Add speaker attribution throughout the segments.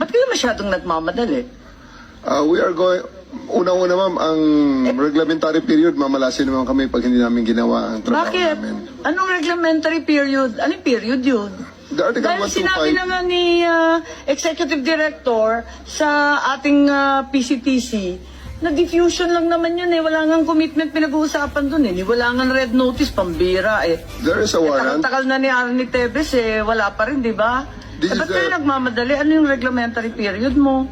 Speaker 1: Ba't kayo masyadong nagmamadali?
Speaker 2: We are going, unang-una ma'am, ang reglementary period, mamalasin naman kami pag hindi namin ginawa ang trabaho
Speaker 1: Bakit?
Speaker 2: namin.
Speaker 1: Anong reglementary period? Anong period yun?
Speaker 2: The Article
Speaker 1: Dahil sinabi
Speaker 2: 125,
Speaker 1: na nga ni Executive Director sa ating PCTC, na diffusion lang naman yun eh. Wala nga commitment pinag-uusapan dun eh. Wala nga red notice, pambira eh.
Speaker 2: there is a warrant.
Speaker 1: Takal na ni Arnie Tevez eh. Wala pa rin, di ba?
Speaker 2: This
Speaker 1: Ba't
Speaker 2: is
Speaker 1: kayo
Speaker 2: the-
Speaker 1: nagmamadali? Ano yung reglementary period mo?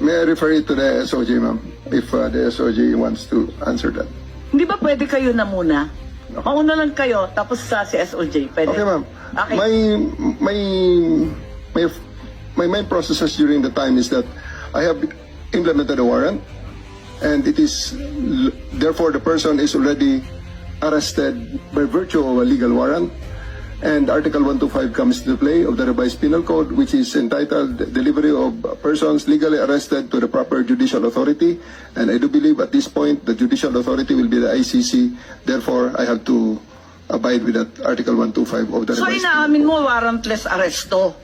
Speaker 2: May I refer you to the SOJ, ma'am, if the SOJ wants to answer that.
Speaker 1: Hindi ba pwede kayo na muna? Mauna lang kayo, tapos sa si SOJ. Pwede?
Speaker 2: Okay, ma'am.
Speaker 1: Okay.
Speaker 2: My main processes during the time is that I have implemented a warrant, and it is therefore the person is already arrested by virtue of a legal warrant. And Article 125 comes into play of the revised penal code, which is entitled Delivery of Persons Legally Arrested to the Proper Judicial Authority. And I do believe at this point the judicial authority will be the ICC. Therefore, I have to abide with that Article 125 of the
Speaker 1: So
Speaker 2: revised
Speaker 1: inaamin mo warrantless arresto.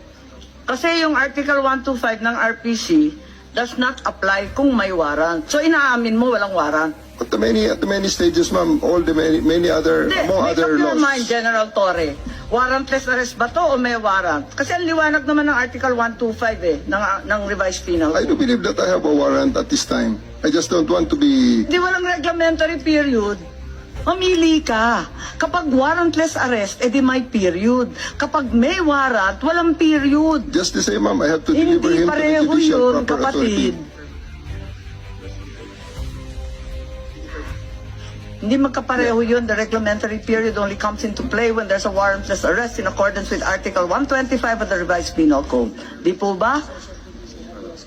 Speaker 1: Kasi yung Article 125 ng RPC does not apply kung may warrant. So inaamin mo walang warrant.
Speaker 2: At the many stages, ma'am, all the many other,
Speaker 1: Hindi,
Speaker 2: among
Speaker 1: make up
Speaker 2: other
Speaker 1: your
Speaker 2: laws.
Speaker 1: mind, General Torre. Warrantless arrest ba to o may warrant? Kasi ang liwanag naman ng Article 125 eh, ng revised penal
Speaker 2: I
Speaker 1: code.
Speaker 2: do believe that I have a warrant at this time. I just don't want to be...
Speaker 1: Hindi walang reglementary period. Mamili ka. Kapag warrantless arrest, edi may period. Kapag may warrant, walang period.
Speaker 2: Just the same, ma'am, I have to deliver
Speaker 1: Hindi
Speaker 2: him to the
Speaker 1: pareho
Speaker 2: judicial
Speaker 1: yun,
Speaker 2: proper authority.
Speaker 1: kapatid. Hindi magkapareho yun. The reglementary period only comes into play when there's a warrantless arrest in accordance with Article 125 of the revised penal code. Di po ba?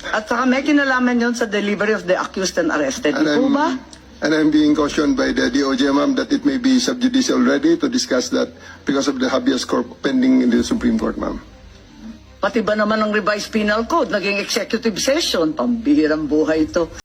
Speaker 1: At saka may kinalaman yun sa delivery of the accused and arrested. Di po ba?
Speaker 2: And I'm being cautioned by the DOJ, ma'am, that it may be subjudice already to discuss that because of the habeas corpus pending in the Supreme Court, ma'am.
Speaker 1: Pati ba naman ng revised penal code, naging executive session, pambihirang buhay ito.